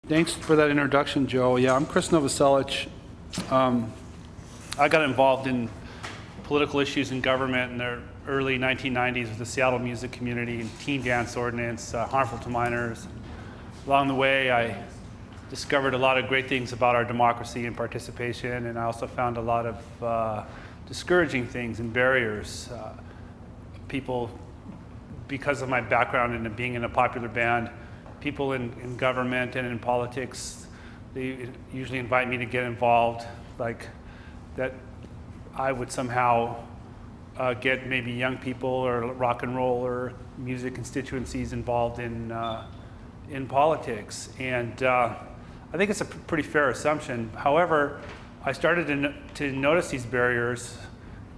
Thanks for that introduction, Joe. Yeah, I'm Krist Novoselic. I got involved in political issues in government in the early 1990s with the Seattle music community and teen dance ordinance, harmful to minors. Along the way, I discovered a lot of great things about our democracy and participation, and I also found a lot of discouraging things and barriers. People, because of my background in being in a popular band, people in government and in politics, they usually invite me to get involved, like that I would somehow get maybe young people or rock and roll or music constituencies involved in politics. And I think it's a pretty fair assumption. However, I started to notice these barriers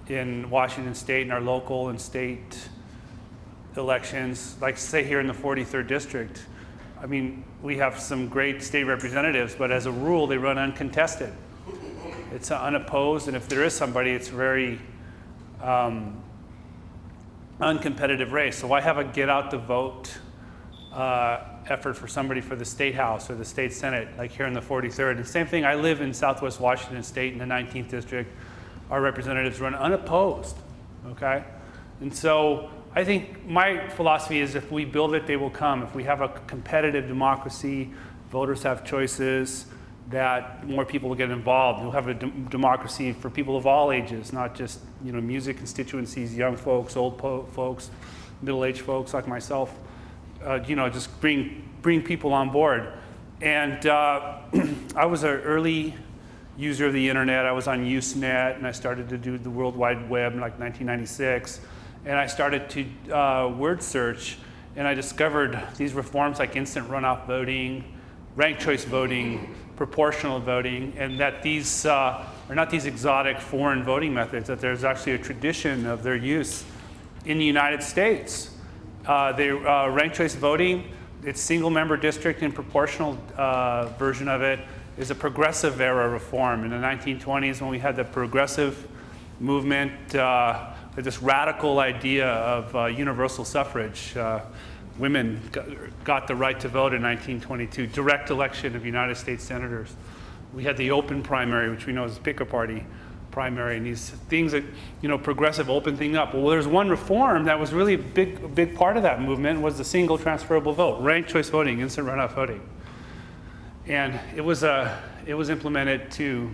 in Washington State and our local and state elections, like say here in the 43rd District. I mean, we have some great state representatives, but as a rule, they run uncontested. It's unopposed, and if there is somebody, it's very uncompetitive race. So I have a get out the vote effort for somebody for the state house or the state senate, like here in the 43rd. And same thing, I live in Southwest Washington State in the 19th District. Our representatives run unopposed, okay? And so I think my philosophy is if we build it, they will come. If we have a competitive democracy, voters have choices, that more people will get involved. You'll have a democracy for people of all ages, not just music constituencies, young folks, old folks, middle-aged folks like myself. Just bring people on board. And I was an early user of the internet. I was on Usenet, and I started to do the World Wide Web in like 1996. And I started to word search, and I discovered these reforms like instant runoff voting, ranked choice voting, proportional voting, and that these are not these exotic foreign voting methods, that there's actually a tradition of their use in the United States. Ranked choice voting, its single member district and proportional version of it is a progressive era reform. In the 1920s, when we had the progressive movement, this radical idea of universal suffrage. Women got the right to vote in 1922, direct election of United States senators. We had the open primary, which we know is the pick a party primary, and these things that, progressive open thing up. Well, there's one reform that was really a big part of that movement was the single transferable vote, ranked choice voting, instant runoff voting. And it was implemented to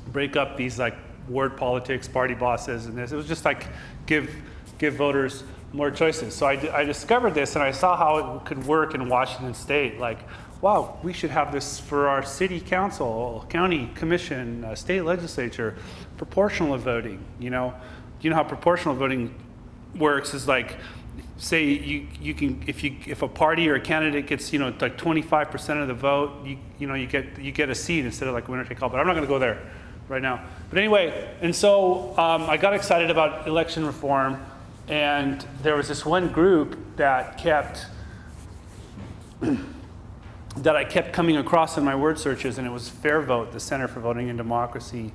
break up these like ward politics, party bosses, and this. It was just like give voters more choices. So I discovered this, and I saw how it could work in Washington State. Like, wow, we should have this for our city council, county commission, state legislature, proportional voting. You know how proportional voting works is like, say you can if a party or a candidate gets like 25% of the vote, you get a seat instead of like winner take all. But I'm not going to go there right now. But anyway, and so I got excited about election reform, and there was this one group that I kept coming across in my word searches, and it was Fair Vote, the Center for Voting and Democracy.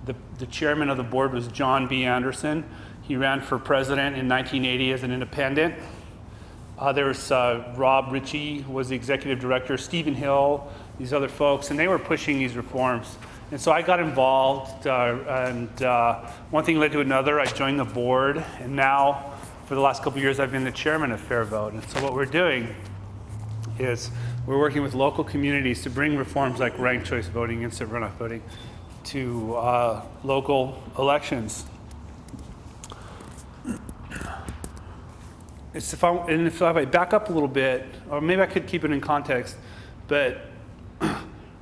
The chairman of the board was John B. Anderson. He ran for president in 1980 as an independent. There was Rob Ritchie was the executive director, Stephen Hill, these other folks, and they were pushing these reforms. And so I got involved, and one thing led to another. I joined the board, and now for the last couple of years I've been the chairman of Fair Vote. And so what we're doing is we're working with local communities to bring reforms like ranked choice voting, instant runoff voting to local elections. If I back up a little bit, or maybe I could keep it in context, but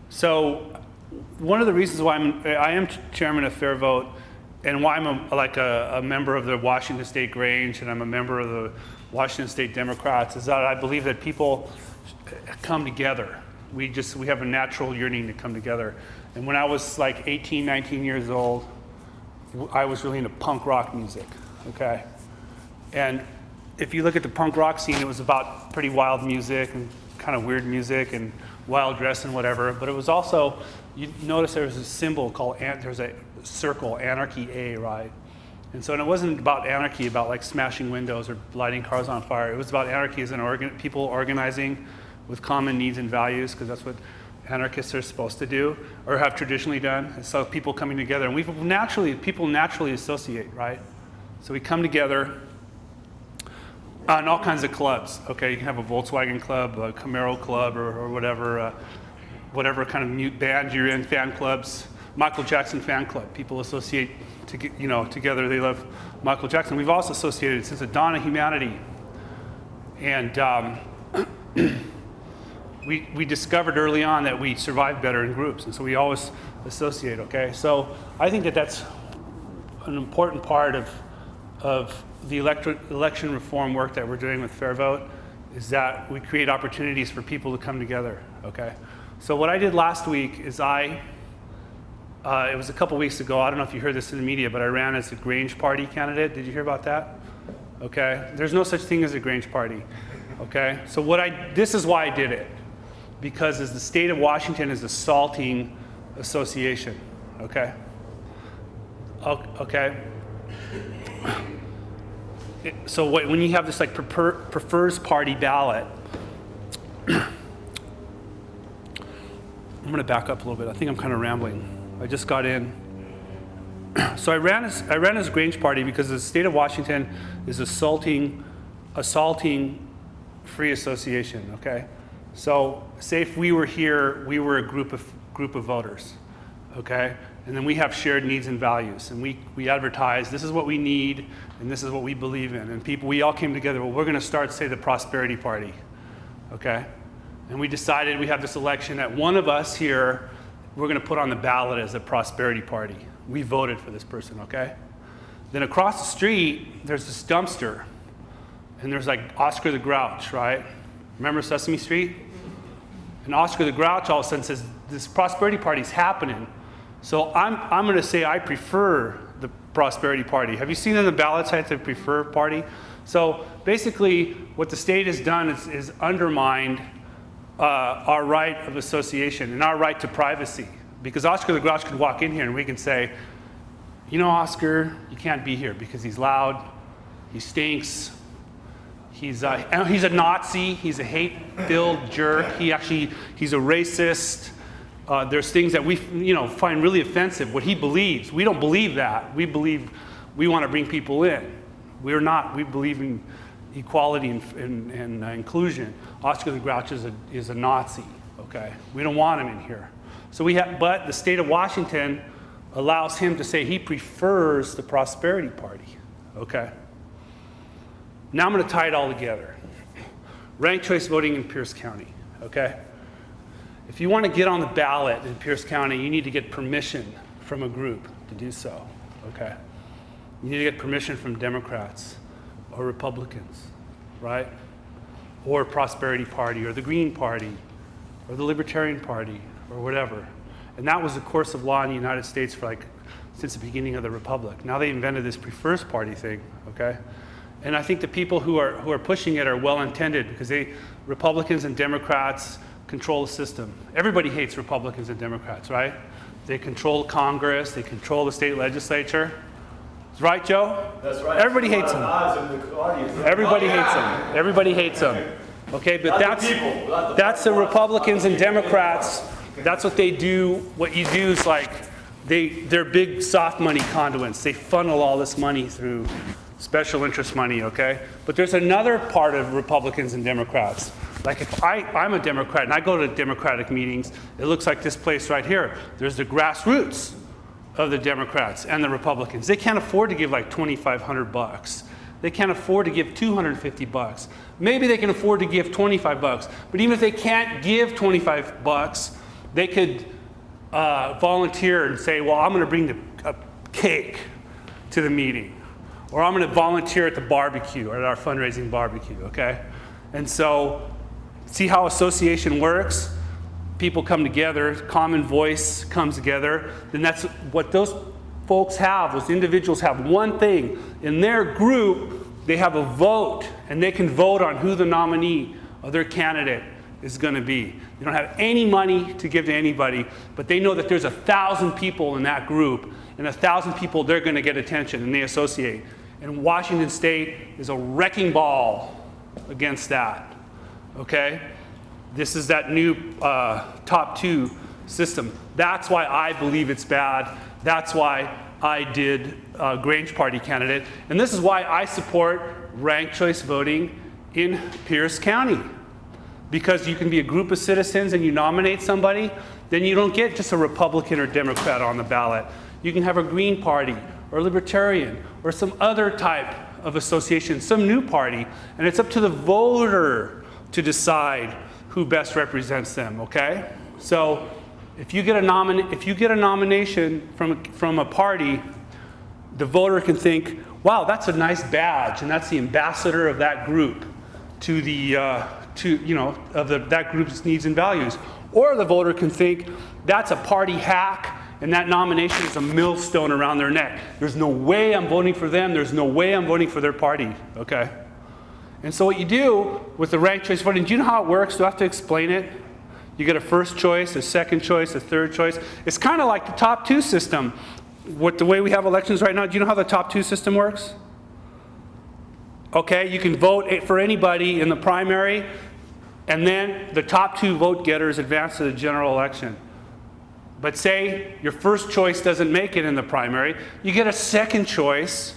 so one of the reasons why I am chairman of Fair Vote, and why I'm a member of the Washington State Grunge, and I'm a member of the Washington State Democrats, is that I believe that people come together. We have a natural yearning to come together. And when I was like 18, 19 years old, I was really into punk rock music, okay? And if you look at the punk rock scene, it was about pretty wild music and kind of weird music and wild dress and whatever, but it was also, you notice there was a symbol called, there's a circle, Anarchy A, right? And so, and it wasn't about anarchy, about like smashing windows or lighting cars on fire. It was about anarchy as people organizing with common needs and values, because that's what anarchists are supposed to do, or have traditionally done. And so people coming together, and people naturally associate, right? So we come together in all kinds of clubs. Okay, you can have a Volkswagen club, a Camaro club, or whatever kind of mute band you're in, fan clubs. Michael Jackson fan club. People associate together. They love Michael Jackson. We've also associated since the dawn of humanity. And we discovered early on that we survive better in groups, and so we always associate, okay? So I think that that's an important part of the election reform work that we're doing with Fair Vote, is that we create opportunities for people to come together, okay? So what I did last week is it was a couple weeks ago, I don't know if you heard this in the media, but I ran as a Grunge party candidate. Did you hear about that? Okay, there's no such thing as a Grunge party, okay? So this is why I did it, because as the state of Washington is a salting association, okay? Okay. So when you have this like prefers party ballot, I'm gonna back up a little bit. I think I'm kind of rambling. I just got in. So I ran as Grunge party because the state of Washington is assaulting free association, okay? So say if we were here, we were a group of voters, okay? And then we have shared needs and values, and we advertise, this is what we need, and this is what we believe in. And we all came together, well, we're gonna start, say, the Prosperity Party, okay? And we decided we have this election that one of us here, we're gonna put on the ballot as a Prosperity Party. We voted for this person, okay? Then across the street, there's this dumpster, and there's like Oscar the Grouch, right? Remember Sesame Street? And Oscar the Grouch all of a sudden says, this Prosperity Party's happening. So I'm gonna say I prefer the Prosperity Party. Have you seen on the ballot site the prefer party? So basically what the state has done is undermined our right of association and our right to privacy. Because Oscar the Grouch could walk in here and we can say, you know, Oscar, you can't be here because he's loud, he stinks, he's a Nazi, he's a hate-filled jerk, he's a racist. There's things that we find really offensive, what he believes. We don't believe that. We believe we want to bring people in. We're not. We believe in equality and inclusion. Oscar the Grouch is a Nazi, okay? We don't want him in here. So but the state of Washington allows him to say he prefers the Prosperity Party, okay? Now I'm gonna tie it all together. Ranked choice voting in Pierce County, okay? If you want to get on the ballot in Pierce County, you need to get permission from a group to do so, okay? You need to get permission from Democrats or Republicans, right? Or Prosperity Party or the Green Party or the Libertarian Party or whatever. And that was the course of law in the United States for since the beginning of the Republic. Now they invented this prefers party thing, okay? And I think the people who are pushing it are well-intended because Republicans and Democrats control the system. Everybody hates Republicans and Democrats, right? They control Congress, they control the state legislature. Right, Joe? That's right. Everybody hates them. Everybody hates them. Everybody hates them. Okay, but that's the Republicans and Democrats. That's what they do. What you do is they're big soft money conduits. They funnel all this money through special interest money, okay? But there's another part of Republicans and Democrats. Like if I'm a Democrat and I go to Democratic meetings, it looks like this place right here. There's the grassroots of the Democrats and the Republicans. They can't afford to give like $2,500. They can't afford to give $250. Maybe they can afford to give $25. But even if they can't give $25, they could volunteer and say, well, I'm going to bring a cake to the meeting. Or I'm going to volunteer at the barbecue, or at our fundraising barbecue, okay? And so, see how association works? People come together, common voice comes together, then that's what those folks have, those individuals have one thing. In their group, they have a vote, and they can vote on who the nominee of their candidate is going to be. They don't have any money to give to anybody, but they know that there's 1,000 people in that group, and 1,000 people, they're going to get attention, and they associate. And Washington State is a wrecking ball against that, okay? This is that new top two system. That's why I believe it's bad. That's why I did Grunge Party candidate. And this is why I support ranked choice voting in Pierce County. Because you can be a group of citizens and you nominate somebody, then you don't get just a Republican or Democrat on the ballot. You can have a Green Party or Libertarian or some other type of association, some new party, and it's up to the voter to decide who best represents them, okay? So if you get a nomination from a party, the voter can think, wow, that's a nice badge, and that's the ambassador of that group to the that group's needs and values. Or the voter can think that's a party hack, and that nomination is a millstone around their neck. There's no way I'm voting for them. There's no way I'm voting for their party, okay? And so what you do with the ranked choice voting, do you know how it works? Do I have to explain it? You get a first choice, a second choice, a third choice. It's kind of like the top two system. With the way we have elections right now, do you know how the top two system works? Okay, you can vote for anybody in the primary, and then the top two vote getters advance to the general election. But say your first choice doesn't make it in the primary, you get a second choice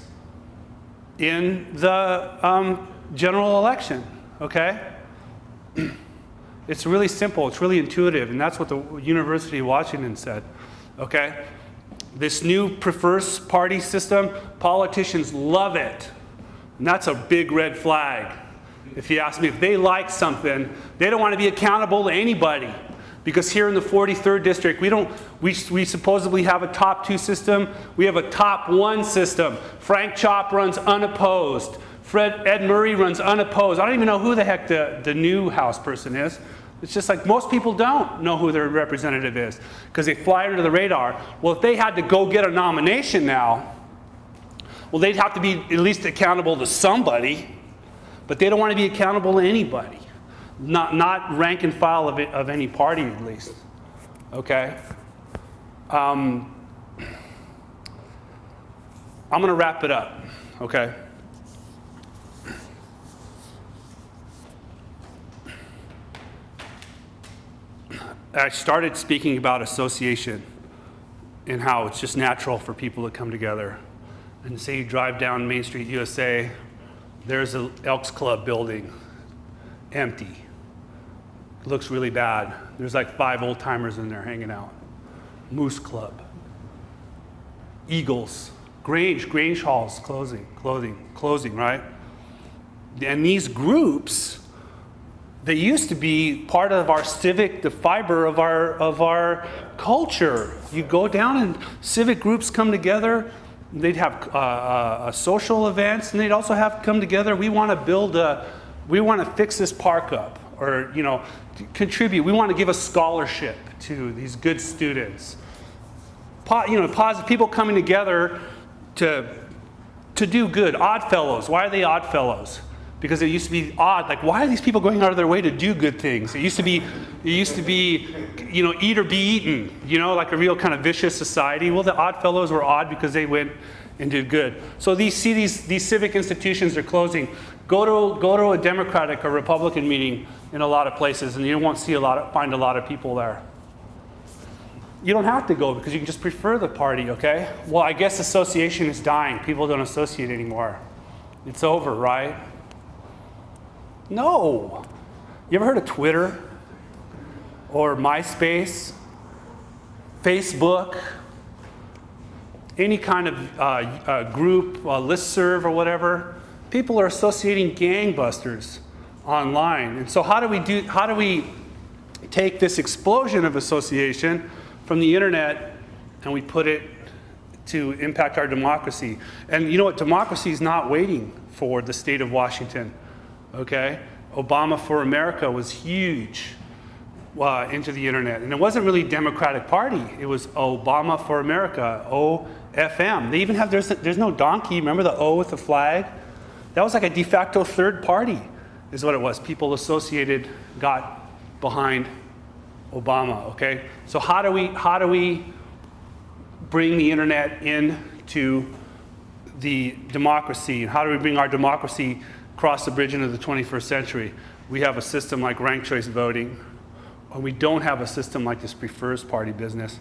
in the general election, okay? It's really simple, it's really intuitive, and that's what the University of Washington said, okay? This new prefers party system, politicians love it. And that's a big red flag. If you ask me, if they like something, they don't want to be accountable to anybody. Because here in the 43rd district, we supposedly have a top two system. We have a top one system. Frank Chop runs unopposed. Ed Murray runs unopposed. I don't even know who the heck the new House person is. It's just like most people don't know who their representative is because they fly under the radar. Well, if they had to go get a nomination now, well, they'd have to be at least accountable to somebody, but they don't want to be accountable to anybody. Not rank and file of any party, at least. Okay? I'm going to wrap it up. Okay? I started speaking about association and how it's just natural for people to come together. And say you drive down Main Street, USA, there's an Elks Club building, empty. It looks really bad. There's like 5 old timers in there hanging out. Moose Club, Eagles, Grange Hall's closing, right? And these groups, they used to be part of our civic, the fiber of our culture. You go down and civic groups come together. They'd have social events, and they'd also have come together. We want to fix this park up, or contribute. We want to give a scholarship to these good students. Positive people coming together to do good. Odd fellows. Why are they odd fellows? Because it used to be odd. Like, why are these people going out of their way to do good things? It used to be, eat or be eaten. Like a real kind of vicious society. Well, the odd fellows were odd because they went and did good. So these civic institutions are closing. Go to a Democratic or Republican meeting in a lot of places, and you won't find a lot of people there. You don't have to go because you can just prefer the party. Okay? Well, I guess association is dying. People don't associate anymore. It's over, right? No. You ever heard of Twitter or MySpace, Facebook, any kind of group, listserv or whatever? People are associating gangbusters online. And so how do we take this explosion of association from the internet and we put it to impact our democracy? And you know what? Democracy is not waiting for the state of Washington. Okay? Obama for America was huge into the internet. And it wasn't really Democratic Party. It was Obama for America, OFM. They even have, there's no donkey. Remember the O with the flag? That was like a de facto third party is what it was. People associated, got behind Obama, okay? So how do we bring the internet into the democracy? And how do we bring our democracy across the bridge into the 21st century? we have a system like ranked choice voting, and we don't have a system like this prefers party business,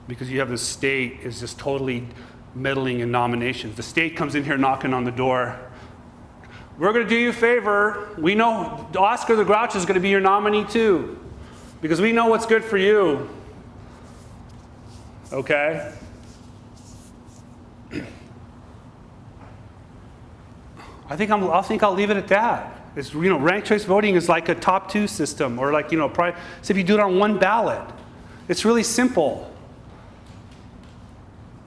because you have the state is just totally meddling in nominations. The state comes in here knocking on the door. We're going to do you a favor. We know Oscar the Grouch is going to be your nominee too, because we know what's good for you. Okay? I think I'll leave it at that. It's, ranked choice voting is like a top 2 system, or like, so if you do it on one ballot, it's really simple.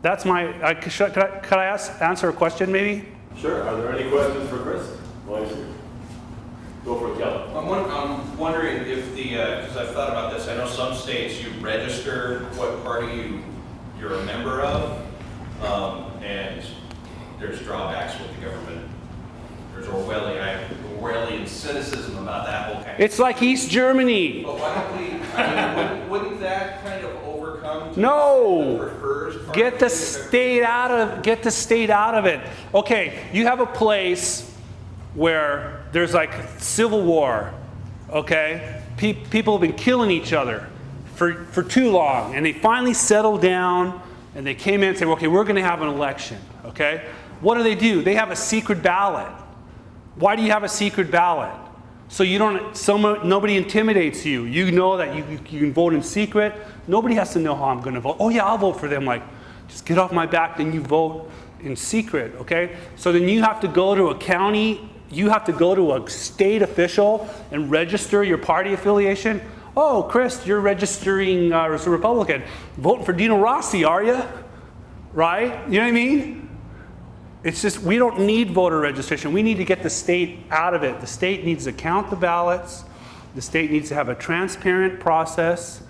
That's my, could I answer a question maybe? Sure. Are there any questions for Krist? Go for it, Kelly. I'm wondering if because I've thought about this, I know some states you register what party you're a member of, and there's drawbacks with the government. There's Orwellian cynicism about that whole kind. It's like East Germany. But why don't we, wouldn't that kind of overcome? No! Get the state out of it. Okay, you have a place where there's like civil war, okay? People have been killing each other for too long, and they finally settled down, and they came in and said, okay, we're going to have an election, okay? What do? They have a secret ballot. Why do you have a secret ballot? So nobody intimidates you. You know that you can vote in secret. Nobody has to know how I'm going to vote. Oh yeah, I'll vote for them. Like, just get off my back, then you vote in secret, okay? So then you have to go to a county, you have to go to a state official and register your party affiliation. Oh, Krist, you're registering as a Republican. Voting for Dino Rossi, are you? Right? You know what I mean? It's just, we don't need voter registration. We need to get the state out of it. The state needs to count the ballots. The state needs to have a transparent process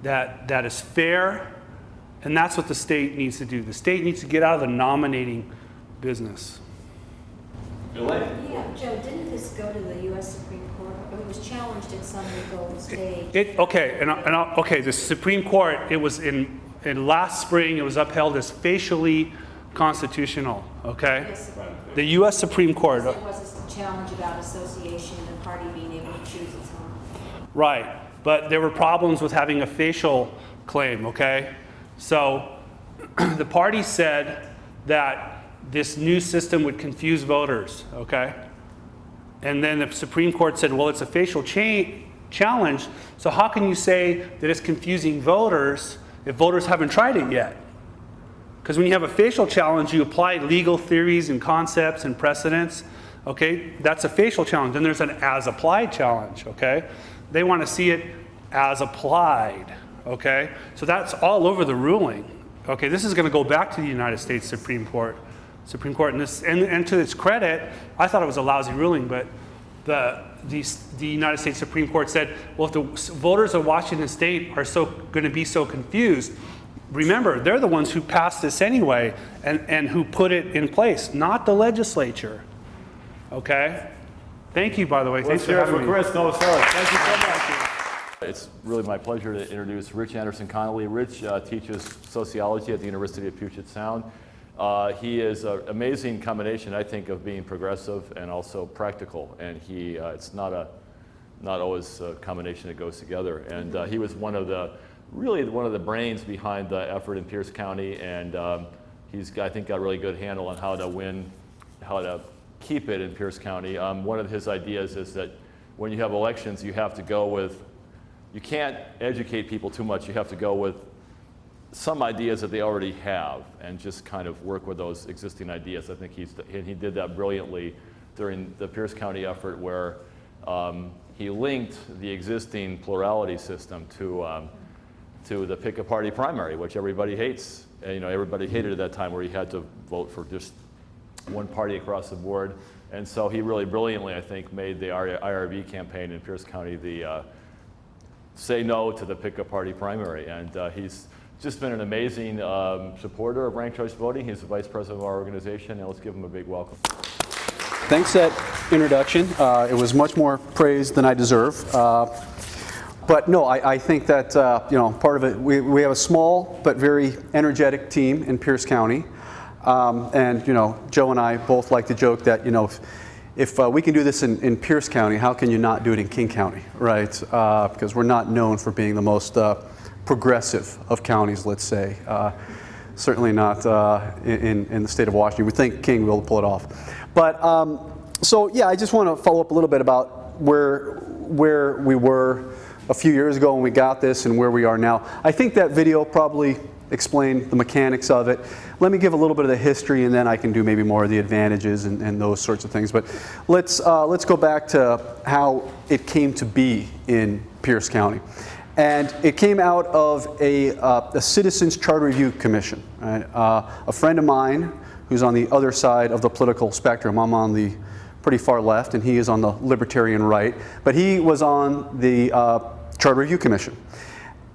that is fair. And that's what the state needs to do. The state needs to get out of the nominating business. Elaine? Yeah, Joe, didn't this go to the U.S. Supreme Court? It was challenged in some legal stage. Okay, the Supreme Court, it was in last spring, it was upheld as facially constitutional, okay? Yes. The U.S. Supreme Court. There was a challenge about association and the party being able to choose its own. Right, but there were problems with having a facial claim, okay? So the party said that this new system would confuse voters, okay? And then the Supreme Court said, well, it's a facial challenge, so how can you say that it's confusing voters if voters haven't tried it yet? Because when you have a facial challenge, you apply legal theories and concepts and precedents, okay? That's a facial challenge. Then there's an as-applied challenge, okay? They want to see it as applied, okay? So that's all over the ruling, okay? This is going to go back to the United States Supreme Court. And to its credit, I thought it was a lousy ruling, but the United States Supreme Court said, well, if the voters of Washington State are going to be so confused, remember, they're the ones who passed this anyway and who put it in place, not the legislature. Okay? Thank you, by the way. Thanks for having me. Krist, Novoselic. Thank you so much. It's really my pleasure to introduce Rich Anderson-Connolly. Rich teaches sociology at the University of Puget Sound. He is an amazing combination, I think, of being progressive and also practical. And it's not always a combination that goes together. And he was really one of the brains behind the effort in Pierce County, and he's, I think, got a really good handle on how to keep it in Pierce County. One of his ideas is that when you have elections, you have to go with, you can't educate people too much, you have to go with some ideas that they already have and just kind of work with those existing ideas. I think he did that brilliantly during the Pierce County effort, where he linked the existing plurality system to the pick a party primary, which everybody hates. And, everybody hated at that time, where you had to vote for just one party across the board. And so he really brilliantly, I think, made the IRV campaign in Pierce County the say no to the pick a party primary. And he's just been an amazing supporter of ranked choice voting. He's the vice president of our organization, and let's give him a big welcome. Thanks for that introduction. It was much more praise than I deserve. But no, I think that part of it, we have a small but very energetic team in Pierce County, and Joe and I both like to joke that if we can do this in Pierce County, how can you not do it in King County, right? Because we're not known for being the most progressive of counties, let's say. Certainly not in the state of Washington. We think King will pull it off. But so yeah, I just want to follow up a little bit about where we were a few years ago when we got this and where we are now. I think that video probably explained the mechanics of it. Let me give a little bit of the history, and then I can do maybe more of the advantages and those sorts of things. But let's go back to how it came to be in Pierce County. And it came out of a Citizens Charter Review Commission. Right? A friend of mine who's on the other side of the political spectrum, I'm on the pretty far left, and he is on the libertarian right, but he was on the Charter Review Commission.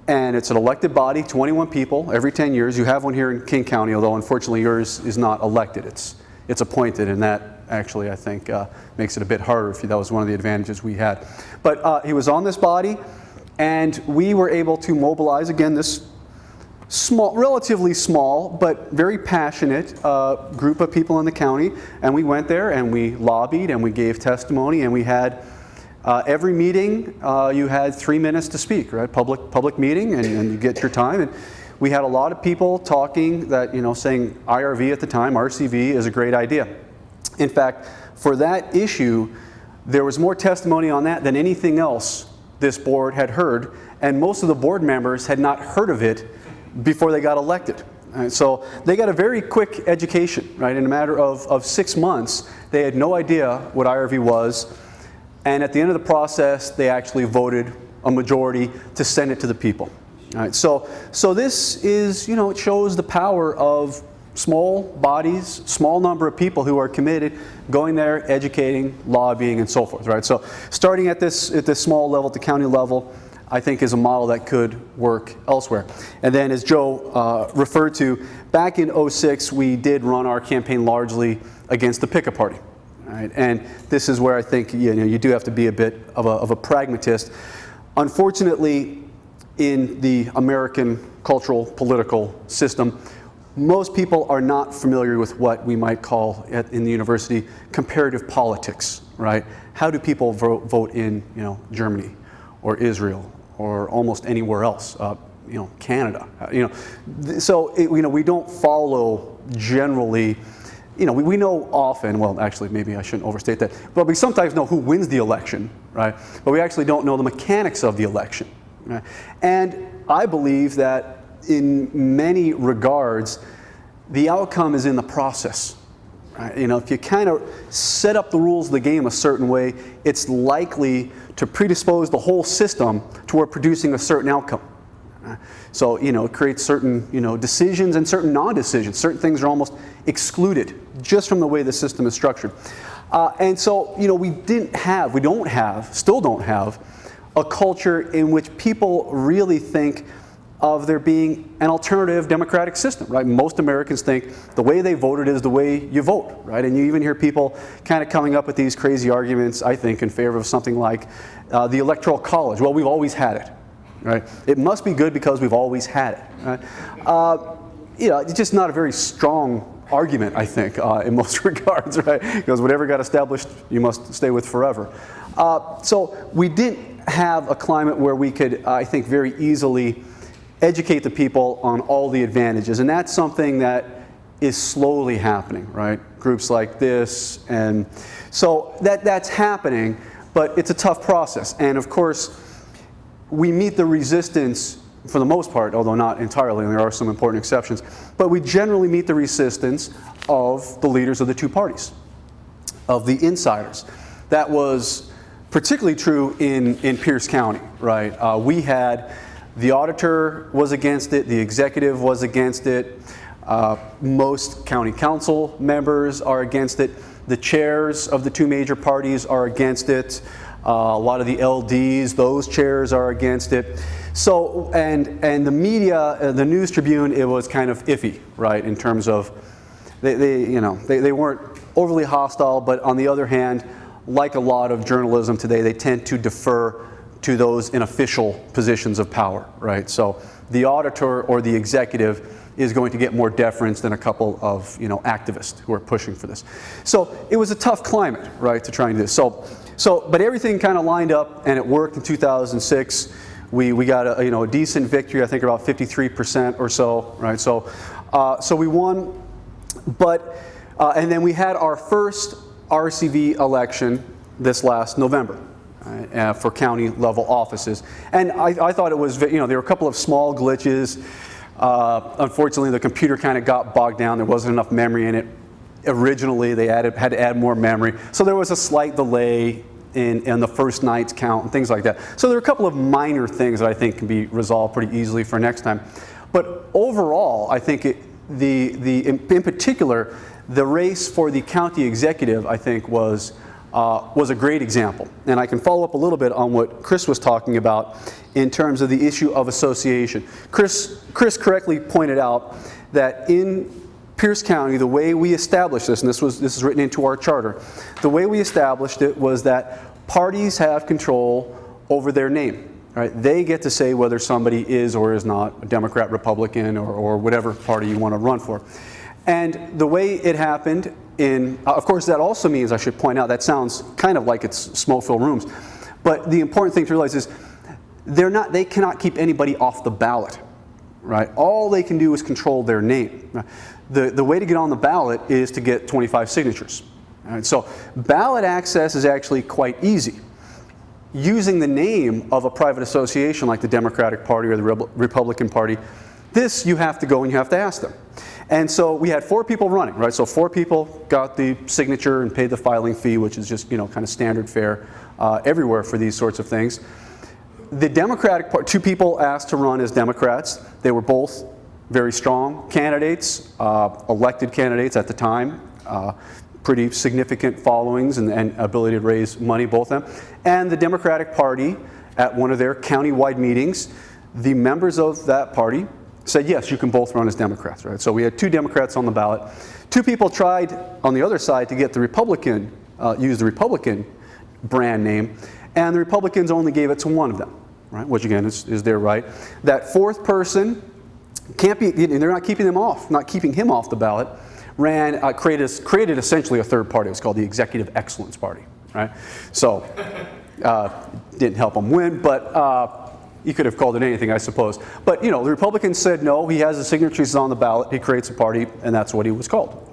And it's an elected body, 21 people, every 10 years. You have one here in King County, although unfortunately yours is not elected. It's appointed, and that actually I think makes it a bit harder. That was one of the advantages we had. But he was on this body, and we were able to mobilize, again, this small, relatively small, but very passionate group of people in the county. And we went there, and we lobbied, and we gave testimony, and we had every meeting, you had 3 minutes to speak, right? Public meeting, and you get your time. And we had a lot of people talking that, saying IRV at the time, RCV is a great idea. In fact, for that issue, there was more testimony on that than anything else this board had heard, and most of the board members had not heard of it before they got elected. Right? So they got a very quick education, right? In a matter of 6 months, they had no idea what IRV was. And at the end of the process, they actually voted a majority to send it to the people. All right, so this is, it shows the power of small bodies, small number of people who are committed, going there, educating, lobbying, and so forth. Right. So starting at this small level, at the county level, I think is a model that could work elsewhere. And then, as Joe referred to, back in '06, we did run our campaign largely against the picket party. Right? And this is where I think you do have to be a bit of a pragmatist. Unfortunately, in the American cultural political system, most people are not familiar with what we might call in the university comparative politics. Right? How do people vote in Germany or Israel or almost anywhere else? Canada. So we don't follow generally. We know often, well, actually, maybe I shouldn't overstate that, but we sometimes know who wins the election, right? But we actually don't know the mechanics of the election. Right? And I believe that in many regards, the outcome is in the process. Right? If you kind of set up the rules of the game a certain way, it's likely to predispose the whole system toward producing a certain outcome. So, it creates certain, decisions and certain non-decisions. Certain things are almost excluded just from the way the system is structured. And so, we still don't have a culture in which people really think of there being an alternative democratic system, right? Most Americans think the way they voted is the way you vote, right? And you even hear people kind of coming up with these crazy arguments, I think, in favor of something like the Electoral College. Well, we've always had it. Right? It must be good because we've always had it. Right? It's just not a very strong argument, I think, in most regards, right? Because whatever got established, you must stay with forever. So we didn't have a climate where we could, I think, very easily educate the people on all the advantages, and that's something that is slowly happening, right? Groups like this, and so that's happening, but it's a tough process, and of course, we meet the resistance for the most part, although not entirely, and there are some important exceptions, but we generally meet the resistance of the leaders of the two parties, of the insiders. That was particularly true in Pierce County, right? We had, the auditor was against it, the executive was against it, most county council members are against it, the chairs of the two major parties are against it, a lot of the LDs, those chairs are against it. So, and the media, the News Tribune, it was kind of iffy, right, in terms of, they weren't overly hostile, but on the other hand, like a lot of journalism today, they tend to defer to those in official positions of power, right? So the auditor or the executive is going to get more deference than a couple of activists who are pushing for this. So it was a tough climate, right, to try and do this. But everything kind of lined up, and it worked in 2006. We got a decent victory, I think about 53% or so, right? So we won, and then we had our first RCV election this last November. For county level offices, and I thought it was, there were a couple of small glitches. Unfortunately, the computer kind of got bogged down. There wasn't enough memory in it. Originally, they had to add more memory, so there was a slight delay in the first night's count and things like that. So there are a couple of minor things that I think can be resolved pretty easily for next time. But overall, I think in particular, the race for the county executive, I think, was a great example. And I can follow up a little bit on what Krist was talking about in terms of the issue of association. Krist correctly pointed out that in Pierce County, the way we established this, and this is written into our charter, the way we established it was that parties have control over their name. Right? They get to say whether somebody is or is not a Democrat, Republican, or whatever party you want to run for. And the way it happened of course, that also means, I should point out, that sounds kind of like it's smoke-filled rooms, but the important thing to realize is they cannot keep anybody off the ballot, right? All they can do is control their name. The way to get on the ballot is to get 25 signatures. All right? So ballot access is actually quite easy. Using the name of a private association like the Democratic Party or the Republican Party, this you have to go and you have to ask them. And so we had 4 people running, right? So 4 people got the signature and paid the filing fee, which is just, kind of standard fare everywhere for these sorts of things. The Democratic Party, 2 people asked to run as Democrats. They were both very strong candidates, elected candidates at the time, pretty significant followings and ability to raise money, both of them. And the Democratic Party, at one of their county-wide meetings, the members of that party said, yes, you can both run as Democrats, right? So we had 2 Democrats on the ballot. 2 people tried on the other side to get the Republican, use the Republican brand name, and the Republicans only gave it to one of them, right? Which again is their right. That 4th person can't be, they're not keeping him off the ballot, created essentially a third party. It was called the Executive Excellence Party, right? So, didn't help him win, but you could have called it anything, I suppose. But, the Republicans said no, he has the signatures on the ballot, he creates a party, and that's what he was called.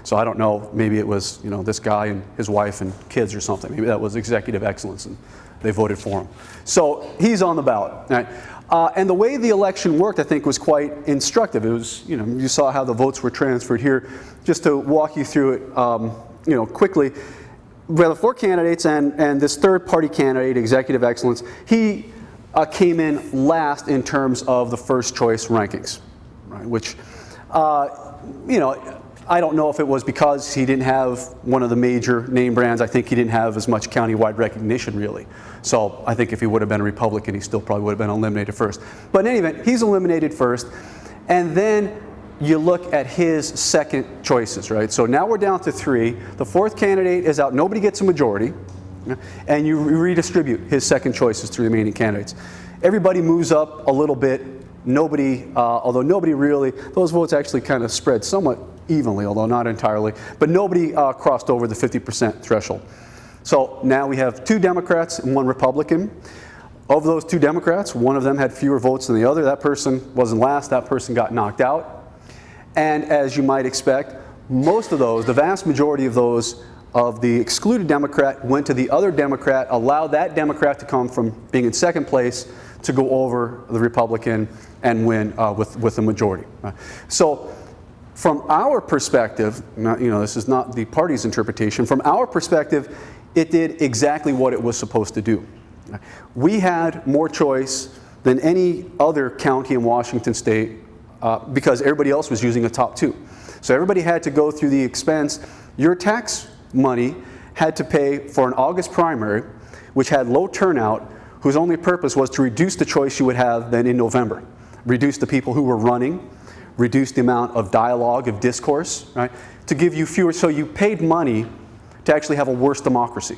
So I don't know, maybe it was, this guy and his wife and kids or something. Maybe that was Executive Excellence, and they voted for him. So he's on the ballot. Right? And the way the election worked, I think, was quite instructive. It was, you saw how the votes were transferred here. Just to walk you through it, quickly, we have the 4 candidates, and this third party candidate, Executive Excellence, he came in last in terms of the first choice rankings, right? Which, I don't know if it was because he didn't have one of the major name brands. I think he didn't have as much countywide recognition, really. So I think if he would have been a Republican, he still probably would have been eliminated first. But in any event, he's eliminated first. And then you look at his second choices, right? So now we're down to 3. The 4th candidate is out. Nobody gets a majority. And you redistribute his second choices to the remaining candidates. Everybody moves up a little bit. Nobody, although nobody really, those votes actually kind of spread somewhat evenly, although not entirely, but nobody crossed over the 50% threshold. So now we have 2 Democrats and 1 Republican. Of those 2 Democrats, one of them had fewer votes than the other. That person wasn't last, that person got knocked out. And as you might expect, most of those, the vast majority of those, of the excluded Democrat went to the other Democrat, allowed that Democrat to come from being in second place to go over the Republican and win with a majority. So from our perspective, this is not the party's interpretation, from our perspective, it did exactly what it was supposed to do. We had more choice than any other county in Washington state because everybody else was using a top 2. So everybody had to go through the expense. Your tax money had to pay for an August primary, which had low turnout, whose only purpose was to reduce the choice you would have then in November. Reduce the people who were running, reduce the amount of dialogue, of discourse, right? To give you fewer, so you paid money to actually have a worse democracy,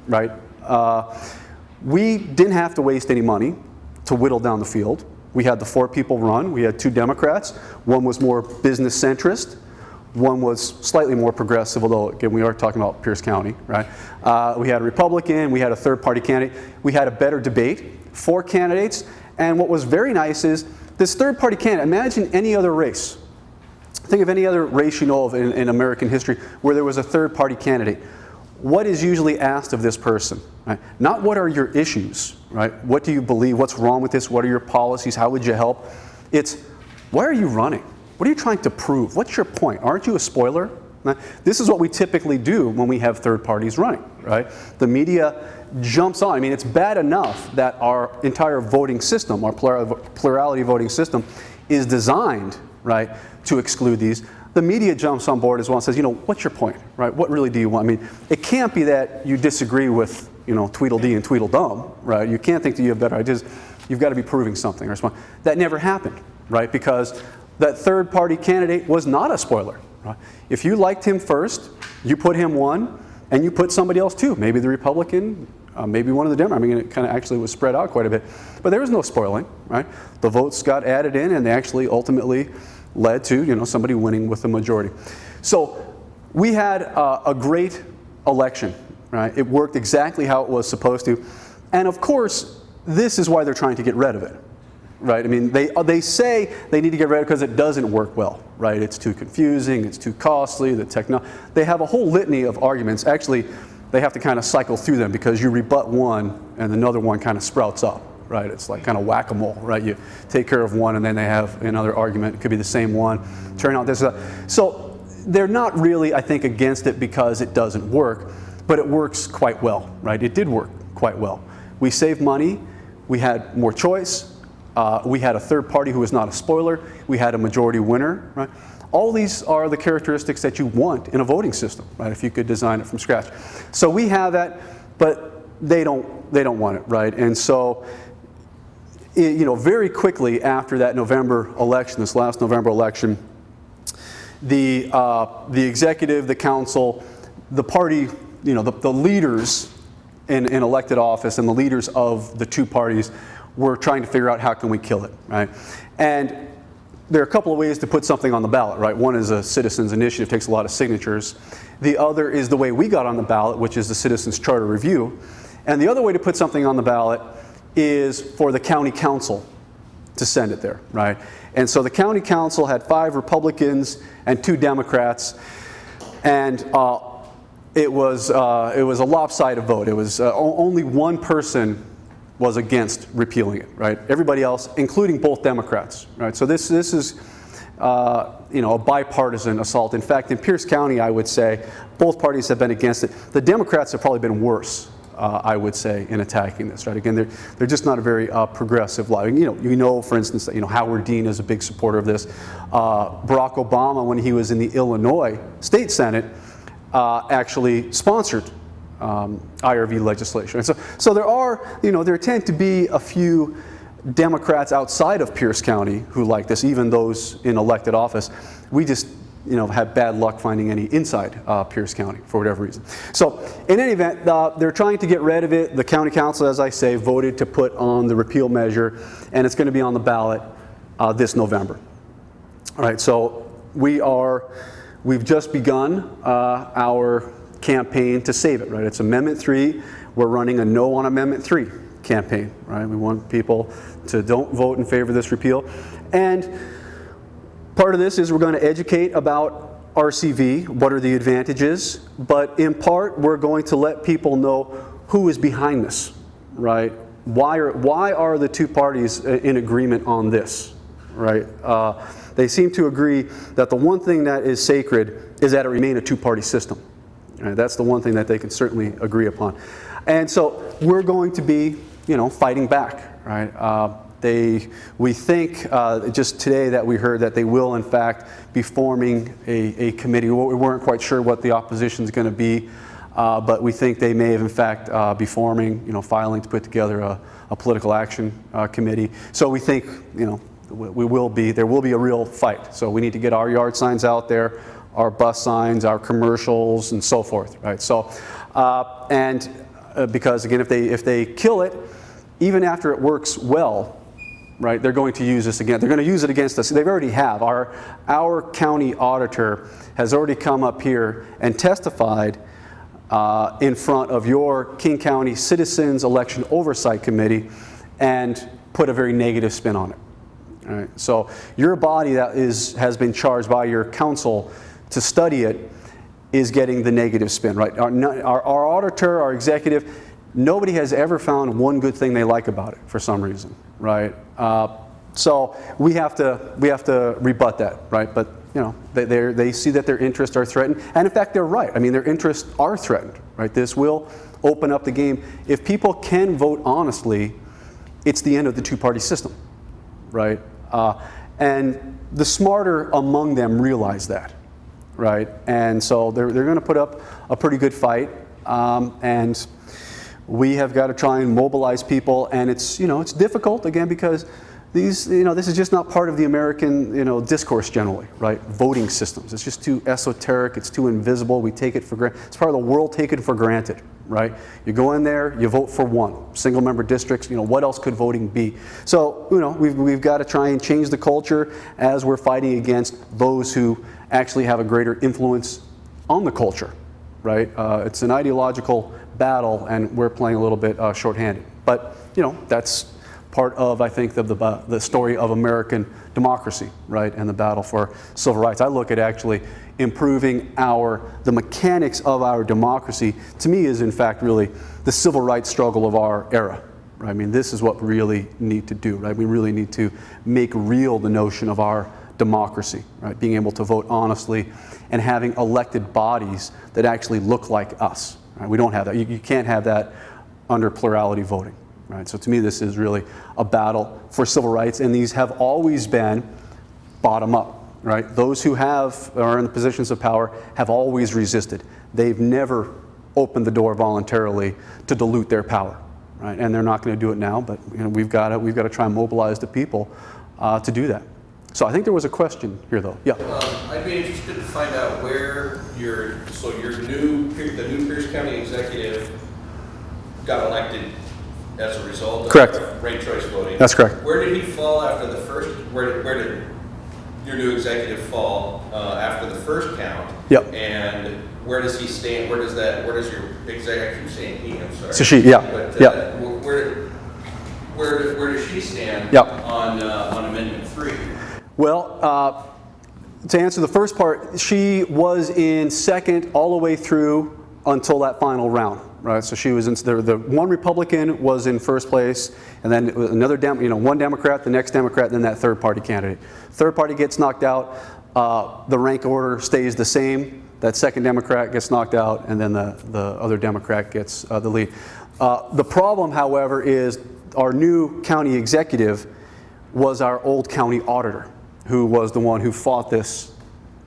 right? We didn't have to waste any money to whittle down the field. We had the 4 people run. We had 2 Democrats. One was more business centrist. One was slightly more progressive, although again we are talking about Pierce County, right? We had a Republican. We had a third-party candidate. We had a better debate. 4 candidates. And what was very nice is this third-party candidate. Imagine any other race. Think of any other race you know of in American history where there was a third-party candidate. What is usually asked of this person? Right? Not what are your issues, right? What do you believe? What's wrong with this? What are your policies? How would you help? It's, why are you running? What are you trying to prove? What's your point? Aren't you a spoiler? Now, this is what we typically do when we have third parties running, right? The media jumps on. I mean, it's bad enough that our entire voting system, our plurality voting system, is designed, right, to exclude these. The media jumps on board as well and says, you know, what's your point, right? What really do you want? I mean, it can't be that you disagree with, you know, Tweedledee and Tweedledum, right? You can't think that you have better ideas. You've got to be proving something. That never happened, right? Because that third-party candidate was not a spoiler. Right? If you liked him first, you put him 1, and you put somebody else 2. Maybe the Republican, maybe one of the Democrats. I mean, it kind of actually was spread out quite a bit. But there was no spoiling, right? The votes got added in, and they actually ultimately led to, you know, somebody winning with the majority. So we had a great election, right? It worked exactly how it was supposed to. And of course, this is why they're trying to get rid of it, right? I mean, they say they need to get rid of it because it doesn't work well, right? It's too confusing, it's too costly, they have a whole litany of arguments. Actually, they have to kind of cycle through them because you rebut one and another one kind of sprouts up. Right, it's like kind of whack-a-mole, right? You take care of one and then they have another argument. It could be the same one. Turn out this. So they're not really, I think, against it because it doesn't work, but it works quite well, right? It did work quite well. We saved money. We had more choice. We had a third party who was not a spoiler. We had a majority winner, right? All these are the characteristics that you want in a voting system, right? If you could design it from scratch. So we have that, but they don't want it, right? And so, you know, very quickly after that November election, this last November election, the executive, the council, the party, you know, the leaders in elected office and the leaders of the 2 parties were trying to figure out how can we kill it, right? And there are a couple of ways to put something on the ballot, right? One is a citizens initiative, takes a lot of signatures. The other is the way we got on the ballot, which is the Citizens Charter Review. And the other way to put something on the ballot is for the county council to send it there, right? And so the county council had 5 Republicans and 2 Democrats, and it was a lopsided vote. It was only 1 person was against repealing it, right? Everybody else, including both Democrats, right? So this is you know, a bipartisan assault. In fact, in Pierce County, I would say both parties have been against it. The Democrats have probably been worse. I would say, in attacking this, right? Again, they're just not a very progressive lot. You know, for instance, that, you know, Howard Dean is a big supporter of this. Barack Obama, when he was in the Illinois State Senate, actually sponsored IRV legislation. And so there are, you know, there tend to be a few Democrats outside of Pierce County who like this, even those in elected office. We just, you know, had bad luck finding any inside Pierce County for whatever reason. So in any event, they're trying to get rid of it. The county council, as I say, voted to put on the repeal measure, and it's going to be on the ballot this November. All right, so we've just begun our campaign to save it, right? It's Amendment 3. We're running a No on Amendment 3 campaign, right? We want people to don't vote in favor of this repeal. And part of this is we're going to educate about RCV, what are the advantages, but in part we're going to let people know who is behind this, right? Why are the 2 parties in agreement on this, right? They seem to agree that the one thing that is sacred is that it remain a 2-party system. Right? That's the one thing that they can certainly agree upon. And so we're going to be, you know, fighting back, right? We think just today that we heard that they will in fact be forming a committee. We weren't quite sure what the opposition is going to be, but we think they may have in fact be forming, you know, filing to put together a political action committee. So we think, you know, there will be a real fight. So we need to get our yard signs out there, our bus signs, our commercials, and so forth, right? So, and because again, if they kill it, even after it works well, right, they're going to use this again. They're going to use it against us. They already have. Our county auditor has already come up here and testified in front of your King County Citizens Election Oversight Committee and put a very negative spin on it. All right. So your body that has been charged by your council to study it is getting the negative spin, right? Our auditor, our executive, nobody has ever found one good thing they like about it for some reason, right? So we have to rebut that, right? But you know, they see that their interests are threatened, and in fact, they're right. I mean, their interests are threatened, right? This will open up the game. If people can vote honestly, it's the end of the two-party system, right? And the smarter among them realize that, right? And so they're going to put up a pretty good fight, and we have got to try and mobilize people. And it's difficult again because this is just not part of the American discourse generally, right? Voting systems. It's just too esoteric. It's too invisible. We take it for granted. It's part of the world taken for granted, right? You go in there, you vote for one. Single-member districts. What else could voting be? So we've got to try and change the culture as we're fighting against those who actually have a greater influence on the culture, right? It's an ideological battle, and we're playing a little bit shorthanded. But that's part of, I think, the story of American democracy, right, and the battle for civil rights. I look at actually improving the mechanics of our democracy, to me, is in fact really the civil rights struggle of our era. Right? I mean, this is what we really need to do, right? We really need to make real the notion of our democracy, right? Being able to vote honestly and having elected bodies that actually look like us. Right? We don't have that. You can't have that under plurality voting. Right? So to me, this is really a battle for civil rights, and these have always been bottom up. Right? Those who are in the positions of power have always resisted. They've never opened the door voluntarily to dilute their power. Right? And they're not going to do it now, but we've got to try and mobilize the people to do that. So I think there was a question here, though. Yeah. I'd be interested to find out where the new Pierce County executive got elected as a result of ranked choice voting. That's correct. Where did he fall after the first? Where did your new executive fall after the first count? Yep. And where does he stand? Where does your executive saying he? I'm sorry. So she, yeah. But, yeah. Where does she stand yep. on Amendment 3? Well, to answer the first part, she was in second all the way through until that final round. Right, so she was in the one Republican was in first place, and then another one Democrat, the next Democrat, and then that third party candidate. Third party gets knocked out. The rank order stays the same. That second Democrat gets knocked out, and then the other Democrat gets the lead. The problem, however, is our new county executive was our old county auditor, who was the one who fought this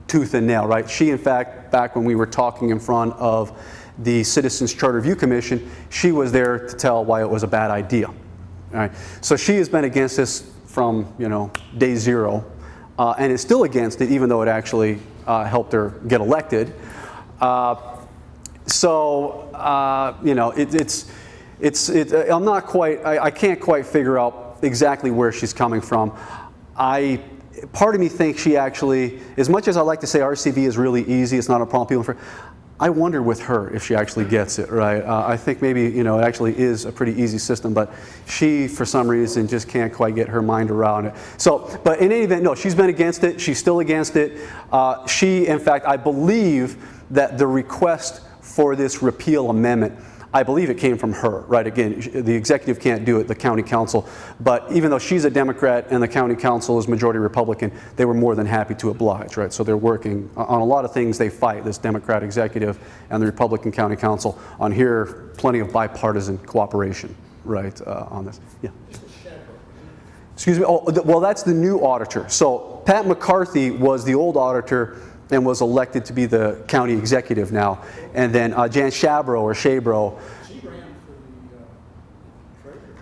tooth and nail. Right, she in fact, back when we were talking in front of the Citizens Charter Review Commission, she was there to tell why it was a bad idea. All right. So she has been against this from day zero, and is still against it, even though it actually helped her get elected. I'm not quite. I can't quite figure out exactly where she's coming from. Part of me thinks she actually, as much as I like to say RCV is really easy, it's not a problem for. I wonder with her if she actually gets it, right? I think maybe, it actually is a pretty easy system, but she, for some reason, just can't quite get her mind around it. So, but in any event, no, she's been against it. She's still against it. In fact, I believe that the request for this repeal amendment, I believe it came from her, right? Again, the executive can't do it, the county council. But even though she's a Democrat and the county council is majority Republican, they were more than happy to oblige, right? So they're working on a lot of things. They fight, this Democrat executive and the Republican county council, on here, plenty of bipartisan cooperation, right, on this. Yeah. Excuse me. Oh, well, that's the new auditor. So Pat McCarthy was the old auditor and was elected to be the county executive now. And then Jan Shabro, she ran for the treasurer.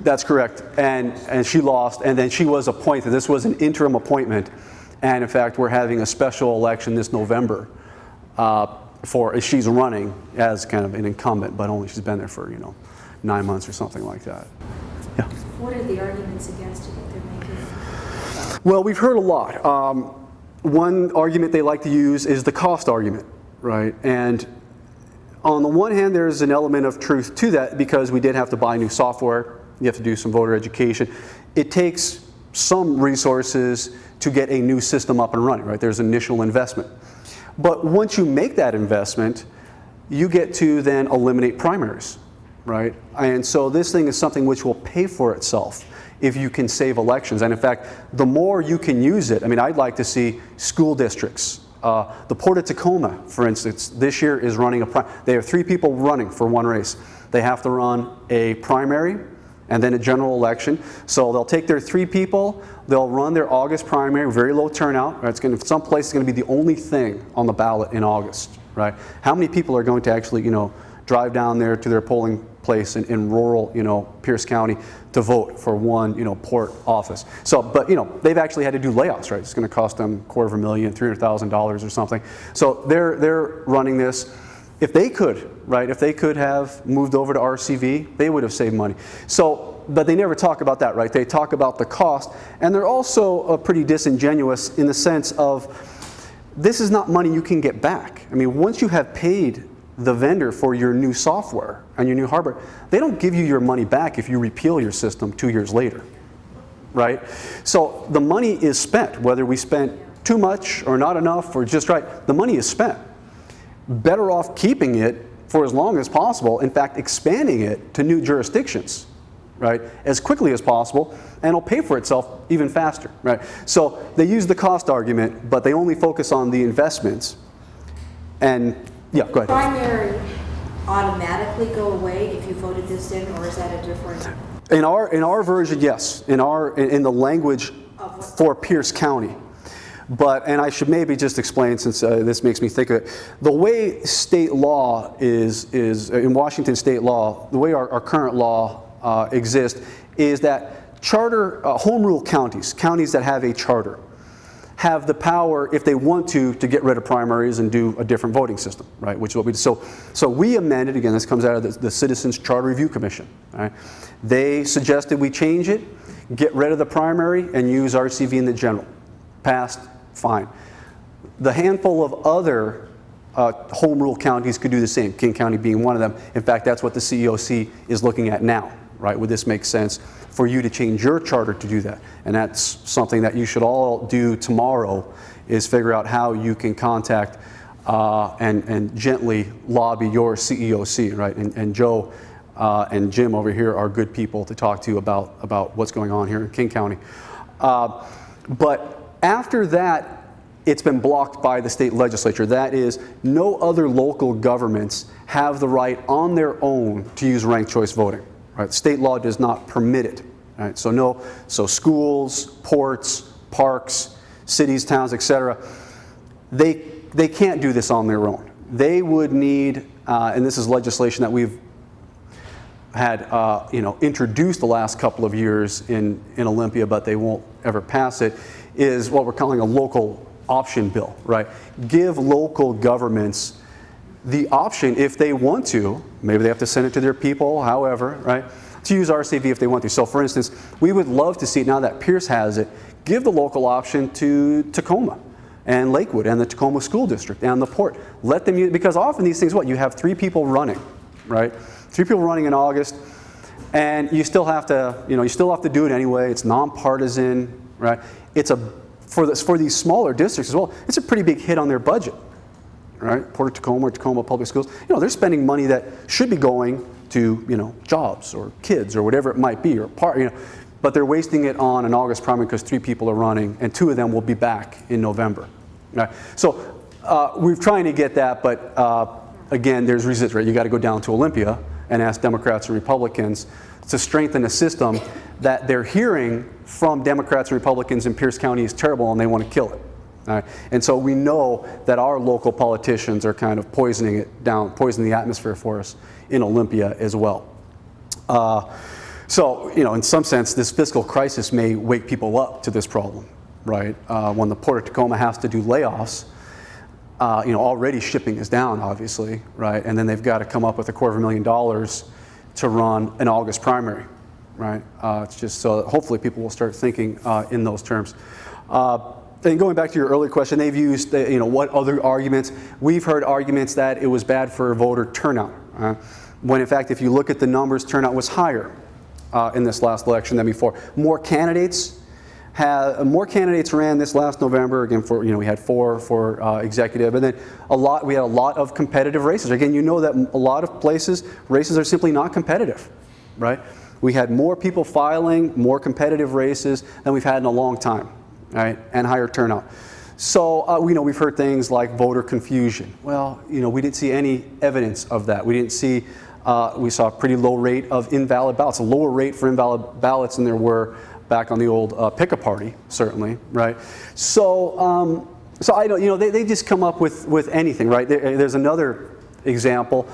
That's correct. And she lost, and then she was appointed. This was an interim appointment. And in fact, we're having a special election this November she's running as kind of an incumbent, but only she's been there for, 9 months or something like that. Yeah. What are the arguments against it that they're making? Well, we've heard a lot. One argument they like to use is the cost argument, right? And on the one hand, there's an element of truth to that because we did have to buy new software. You have to do some voter education. It takes some resources to get a new system up and running, right? There's initial investment. But once you make that investment, you get to then eliminate primaries, right? And so this thing is something which will pay for itself if you can save elections. And in fact, the more you can use it, I mean, I'd like to see school districts. The Port of Tacoma, for instance, this year is running they have 3 people running for one race. They have to run a primary and then a general election. So they'll take their 3 people, they'll run their August primary, very low turnout. Right? Some place it's going to be the only thing on the ballot in August, right? How many people are going to actually, drive down there to their polling place in rural, Pierce County to vote for one, port office? So, but, they've actually had to do layoffs, right? It's going to cost them $250,000, $300,000 or something. So they're running this. If they could, right, if they could have moved over to RCV, they would have saved money. So, but they never talk about that, right? They talk about the cost, and they're also pretty disingenuous in the sense of this is not money you can get back. I mean, once you have paid the vendor for your new software and your new hardware, they don't give you your money back if you repeal your system 2 years later, right? So the money is spent, whether we spent too much or not enough or just right, the money is spent. Better off keeping it for as long as possible, in fact, expanding it to new jurisdictions, right, as quickly as possible, and it'll pay for itself even faster, right? So they use the cost argument, but they only focus on the investments. And, yeah, go ahead. Primary automatically go away if you voted this in, or is that a different? In our version, yes. In the language for Pierce County. And I should maybe just explain, since this makes me think of it, the way state law is in Washington state law, the way our current law exists is that charter, home rule counties that have a charter, have the power, if they want to get rid of primaries and do a different voting system, right? Which is what we did. So we amended, again, this comes out of the Citizens Charter Review Commission, right? They suggested we change it, get rid of the primary, and use RCV in the general. Passed. Fine. The handful of other home rule counties could do the same, King County being one of them. In fact, that's what the CEOC is looking at now, right? Would this make sense for you to change your charter to do that? And that's something that you should all do tomorrow, is figure out how you can contact and gently lobby your CEOC, right? And Joe and Jim over here are good people to talk to about what's going on here in King County. But after that, it's been blocked by the state legislature. That is, no other local governments have the right on their own to use ranked choice voting. Right? State law does not permit it. Right? So schools, ports, parks, cities, towns, etc. They can't do this on their own. They would need, and this is legislation that we've had introduced the last couple of years in Olympia, but they won't ever pass it, is what we're calling a local option bill, right? Give local governments the option, if they want to, maybe they have to send it to their people, however, right, to use RCV if they want to. So for instance, we would love to see, now that Pierce has it, give the local option to Tacoma and Lakewood and the Tacoma School District and the port. Let them use, because often these things, you have 3 people running, right? 3 people running in August, and you still have to, you still have to do it anyway. It's nonpartisan, right? It's for these smaller districts as well, it's a pretty big hit on their budget, right? Port of Tacoma or Tacoma Public Schools, they're spending money that should be going to, jobs or kids or whatever it might be, or but they're wasting it on an August primary because 3 people are running, and 2 of them will be back in November. Right? So we're trying to get that, but again, there's resistance, right? You got to go down to Olympia and ask Democrats and Republicans to strengthen a system that they're hearing from Democrats and Republicans in Pierce County is terrible and they want to kill it. All right? And so we know that our local politicians are kind of poisoning the atmosphere for us in Olympia as well. So, in some sense, this fiscal crisis may wake people up to this problem, right? When the Port of Tacoma has to do layoffs, already shipping is down, obviously, right? And then they've got to come up with $250,000 to run an August primary, right? It's just so that hopefully people will start thinking in those terms. And going back to your earlier question, they've used, what other arguments? We've heard arguments that it was bad for voter turnout, when in fact, if you look at the numbers, turnout was higher in this last election than before. More candidates ran this last November. Again, we had 4 for executive, and then we had a lot of competitive races. Again, you know that a lot of places races are simply not competitive, right? We had more people filing, more competitive races than we've had in a long time, right? And higher turnout. So we've heard things like voter confusion. Well, we didn't see any evidence of that. We saw a pretty low rate of invalid ballots, a lower rate for invalid ballots than there were back on the old pick a party, certainly, right? So, I don't, they just come up with anything, right? There's another example.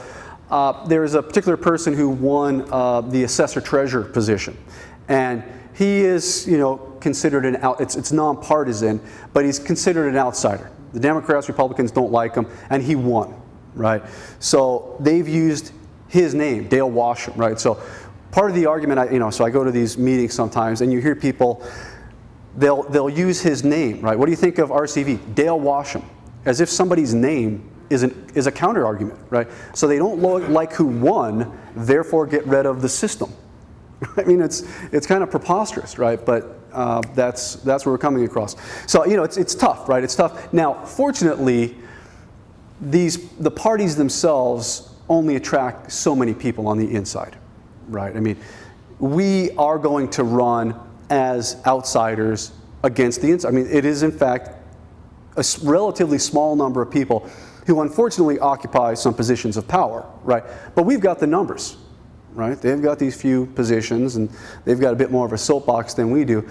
There's a particular person who won the assessor-treasurer position, and he is, considered it's nonpartisan, but he's considered an outsider. The Democrats, Republicans don't like him, and he won, right? So they've used his name, Dale Washam, right? So part of the argument, so I go to these meetings sometimes, and you hear people, they'll use his name, right? What do you think of RCV? Dale Washam, as if somebody's name is a counter argument, right? So they don't like who won, therefore get rid of the system. I mean, it's kind of preposterous, right? But that's where we're coming across. So it's tough, right? It's tough. Now, fortunately, the parties themselves only attract so many people on the inside, right? I mean, we are going to run as outsiders against the inside. I mean, it is in fact a relatively small number of people who unfortunately occupy some positions of power, right? But we've got the numbers, right? They've got these few positions, and they've got a bit more of a soapbox than we do.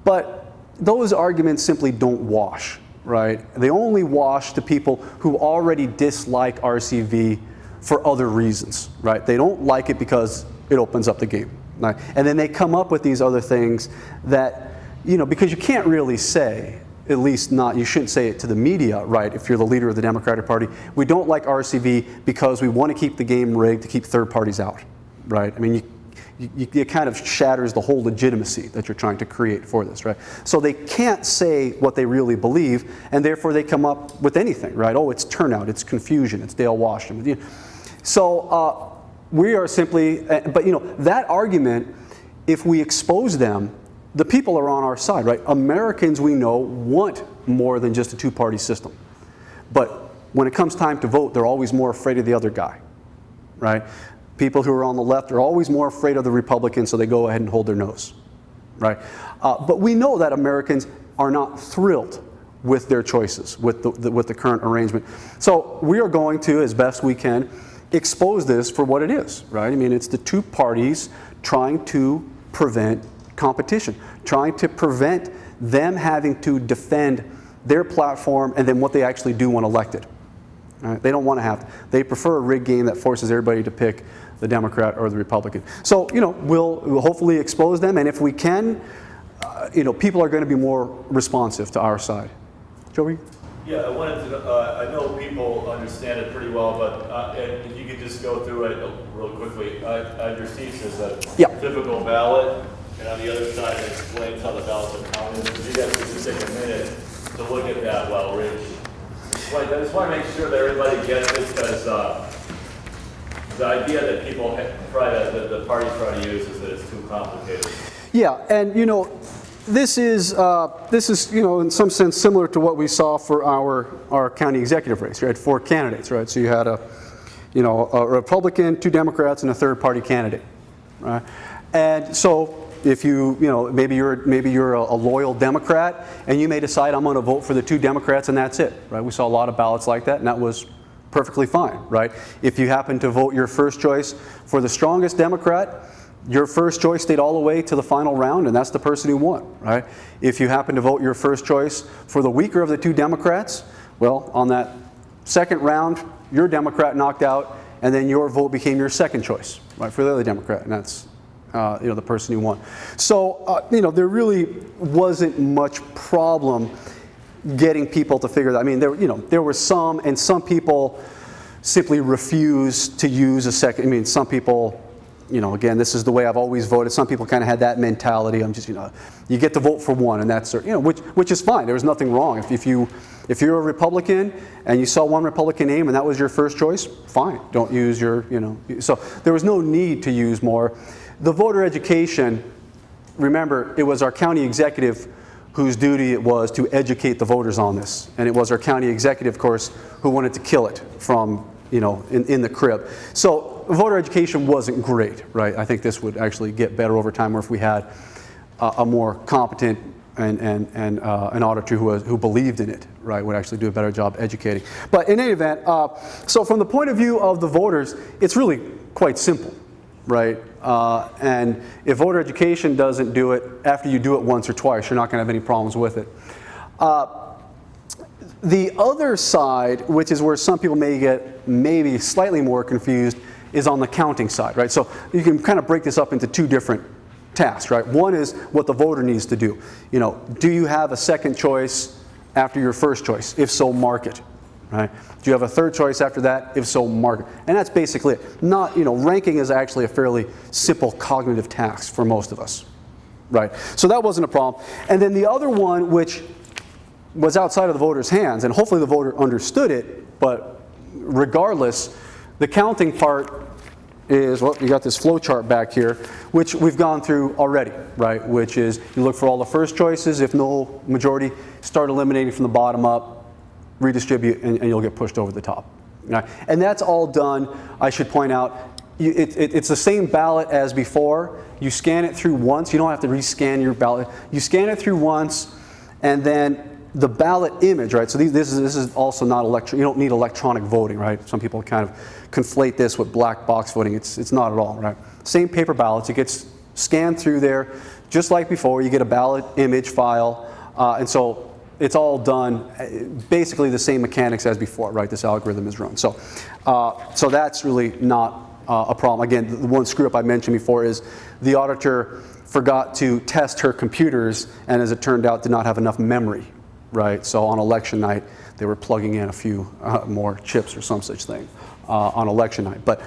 But those arguments simply don't wash, right? They only wash to people who already dislike RCV for other reasons, right? They don't like it because it opens up the game, right? And then they come up with these other things that, because you can't really say, at least not, you shouldn't say it to the media, right, if you're the leader of the Democratic Party, we don't like RCV because we want to keep the game rigged to keep third parties out, right? I mean, it kind of shatters the whole legitimacy that you're trying to create for this, right? So they can't say what they really believe, and therefore they come up with anything, right? Oh, it's turnout, it's confusion, it's Dale Washam. So we are simply, but that argument, if we expose them, the people are on our side, right? Americans, we know, want more than just a two-party system. But when it comes time to vote, they're always more afraid of the other guy, right? People who are on the left are always more afraid of the Republicans, so they go ahead and hold their nose, right? But we know that Americans are not thrilled with their choices, with the current arrangement. So we are going to, as best we can, expose this for what it is, right? I mean, it's the two parties trying to prevent competition, trying to prevent them having to defend their platform and then what they actually do when elected. Right? They don't want to have, they prefer a rigged game that forces everybody to pick the Democrat or the Republican. So, we'll hopefully expose them, and if we can, people are going to be more responsive to our side. Joey? Yeah, I wanted to, I know people understand it pretty well, but if you could just go through it real quickly. On your sheet says a typical ballot, and on the other side it explains how the ballots are counted. If you guys could just take a minute to look at that while Rich. I just want to make sure that everybody gets this, because the idea that people the parties try to use is that it's too complicated. Yeah, and this is in some sense similar to what we saw for our county executive race. You had 4 candidates, right? So you had a Republican, 2 Democrats, and a third-party candidate, right? And so if maybe you're a loyal Democrat, and you may decide I'm going to vote for the 2 Democrats, and that's it, right? We saw a lot of ballots like that, and that was perfectly fine, right? If you happen to vote your first choice for the strongest Democrat, your first choice stayed all the way to the final round, and that's the person who won, right? If you happen to vote your first choice for the weaker of the 2 Democrats, well, on that second round, your Democrat knocked out, and then your vote became your second choice, right, for the other Democrat, and that's the person who won. So, there really wasn't much problem getting people to figure that. I mean, there were some, and some people simply refused to use a second. I mean, some people again, this is the way I've always voted. Some people kind of had that mentality. I'm just, you get to vote for one, and that's, which is fine. There's nothing wrong. If you're a Republican and you saw one Republican name and that was your first choice, fine. Don't use your, So there was no need to use more. The voter education, remember, it was our county executive whose duty it was to educate the voters on this. And it was our county executive, of course, who wanted to kill it from, in the crib. So voter education wasn't great, right? I think this would actually get better over time, or if we had a more competent and an auditor who believed in it, right, would actually do a better job educating. But in any event, so from the point of view of the voters, it's really quite simple, right? And if voter education doesn't do it, after you do it once or twice, you're not going to have any problems with it. The other side, which is where some people may get maybe slightly more confused, is on the counting side, right? So you can kind of break this up into two different tasks, right? One is what the voter needs to do. Do you have a second choice after your first choice? If so, mark it, right? Do you have a third choice after that? If so, mark it. And that's basically it. Not, ranking is actually a fairly simple cognitive task for most of us, right? So that wasn't a problem. And then the other one, which was outside of the voter's hands, and hopefully the voter understood it, but regardless, the counting part is, well, you got this flow chart back here, which we've gone through already, right? Which is, you look for all the first choices. If no majority, start eliminating from the bottom up, redistribute, and you'll get pushed over the top. Right? And that's all done. I should point out, it's the same ballot as before. You scan it through once. You don't have to rescan your ballot. You scan it through once, and then the ballot image, right? So this is also not you don't need electronic voting, right? Some people kind of conflate this with black box voting. It's not at all, right? Same paper ballots. It gets scanned through there, just like before. You get a ballot image file, and so it's all done basically the same mechanics as before, right? This algorithm is run. So that's really not a problem. Again, the one screw up I mentioned before is the auditor forgot to test her computers, and as it turned out, did not have enough memory. Right, so on election night, they were plugging in a few more chips or some such thing on election night. But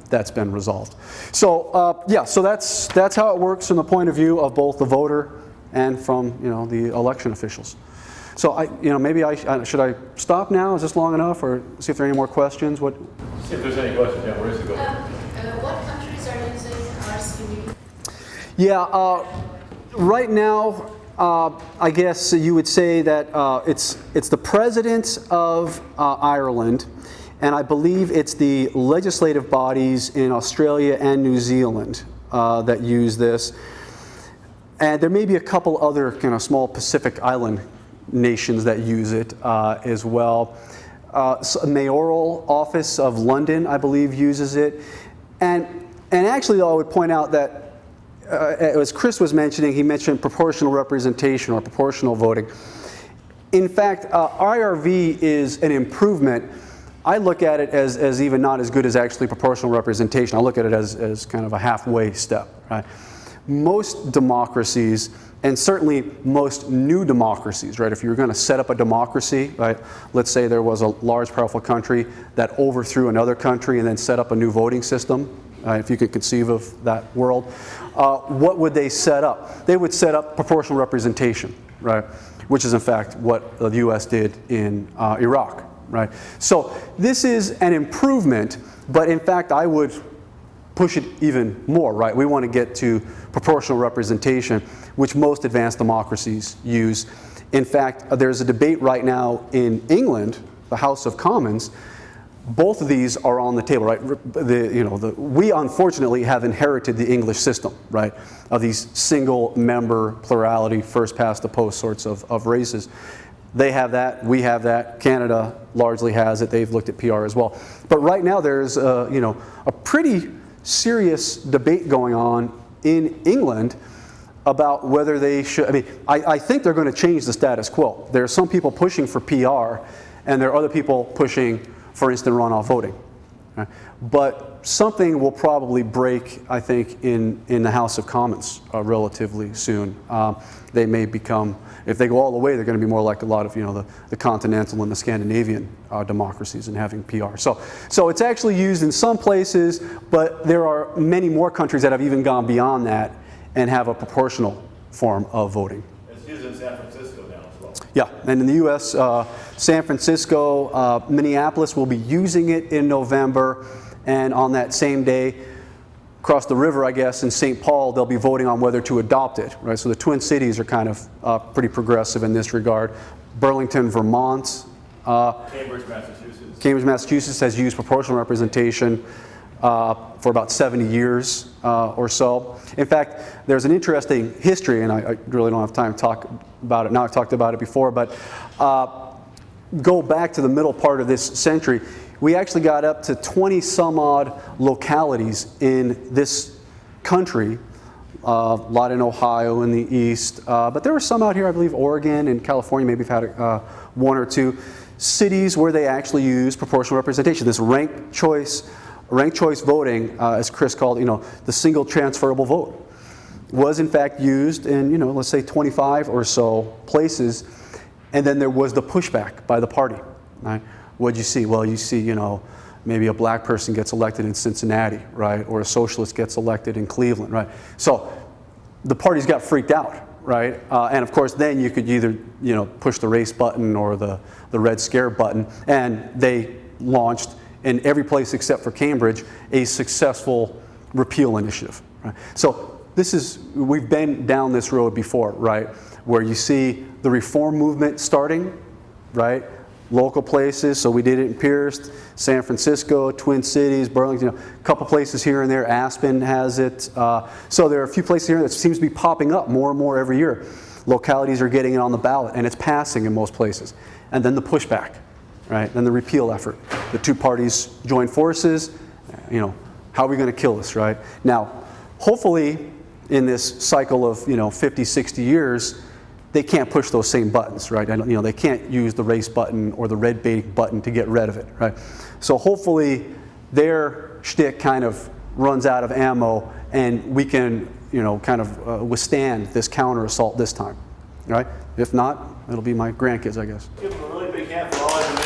that's been resolved. So so that's how it works from the point of view of both the voter and from the election officials. So maybe should I stop now? Is this long enough, or see if there are any more questions? See if there's any questions. Yeah, where is it going? What countries are using RCV? Yeah, right now. I guess you would say that it's the president of Ireland, and I believe it's the legislative bodies in Australia and New Zealand that use this. And there may be a couple other kind of small Pacific Island nations that use it as well. So mayoral office of London, I believe, uses it. And actually, though, I would point out that as Krist was mentioning, he mentioned proportional representation or proportional voting. In fact, IRV is an improvement. I look at it as even not as good as actually proportional representation. I look at it as kind of a halfway step. Right? Most democracies, and certainly most new democracies, right? If you're going to set up a democracy, right? Let's say there was a large, powerful country that overthrew another country and then set up a new voting system. If you could conceive of that world, what would they set up? They would set up proportional representation, right? Which is in fact what the U.S. did in Iraq, right? So this is an improvement, but in fact I would push it even more, right? We want to get to proportional representation, which most advanced democracies use. In fact, there's a debate right now in England, the House of Commons. Both of these are on the table, right? We unfortunately have inherited the English system, right? Of these single-member plurality, first past the post sorts of races. They have that, we have that. Canada largely has it. They've looked at PR as well. But right now there's a pretty serious debate going on in England about whether they should. I think they're going to change the status quo. There are some people pushing for PR, and there are other people pushing for instant runoff voting, right? But something will probably break, I think, in the House of Commons relatively soon. They may become, if they go all the way, they're going to be more like a lot of, the continental and the Scandinavian democracies and having PR. So it's actually used in some places, but there are many more countries that have even gone beyond that and have a proportional form of voting. It's used in San Francisco now as well. Yeah, and in the U.S., San Francisco, Minneapolis will be using it in November, and on that same day, across the river, I guess, in St. Paul, they'll be voting on whether to adopt it, right? So the Twin Cities are kind of pretty progressive in this regard. Burlington, Vermont. Cambridge, Massachusetts. Cambridge, Massachusetts has used proportional representation for about 70 years or so. In fact, there's an interesting history, and I really don't have time to talk about it now. I've talked about it before, but go back to the middle part of this century. We actually got up to 20 some odd localities in this country, a lot in Ohio in the east, but there were some out here, I believe Oregon and California, maybe have had one or two cities where they actually use proportional representation. This ranked choice voting, as Krist called, the single transferable vote, was in fact used in, let's say 25 or so places, and then there was the pushback by the party, right? What'd you see? Well, you see, maybe a black person gets elected in Cincinnati, right? Or a socialist gets elected in Cleveland, right? So the parties got freaked out, right? And of course, then you could either, push the race button or the red scare button, and they launched in every place except for Cambridge a successful repeal initiative, right? So we've been down this road before, right? Where you see the reform movement starting, right? Local places, so we did it in Pierce, San Francisco, Twin Cities, Burlington, a couple places here and there. Aspen has it. So there are a few places here that seems to be popping up more and more every year. Localities are getting it on the ballot, and it's passing in most places. And then the pushback, right? Then the repeal effort. The two parties join forces. How are we going to kill this, right? Now, hopefully, in this cycle of 50, 60 years, they can't push those same buttons, right? They can't use the race button or the red bait button to get rid of it, right? So hopefully their shtick kind of runs out of ammo, and we can, kind of withstand this counter assault this time, right? If not, it'll be my grandkids, I guess. Give them a really big hand for all of them.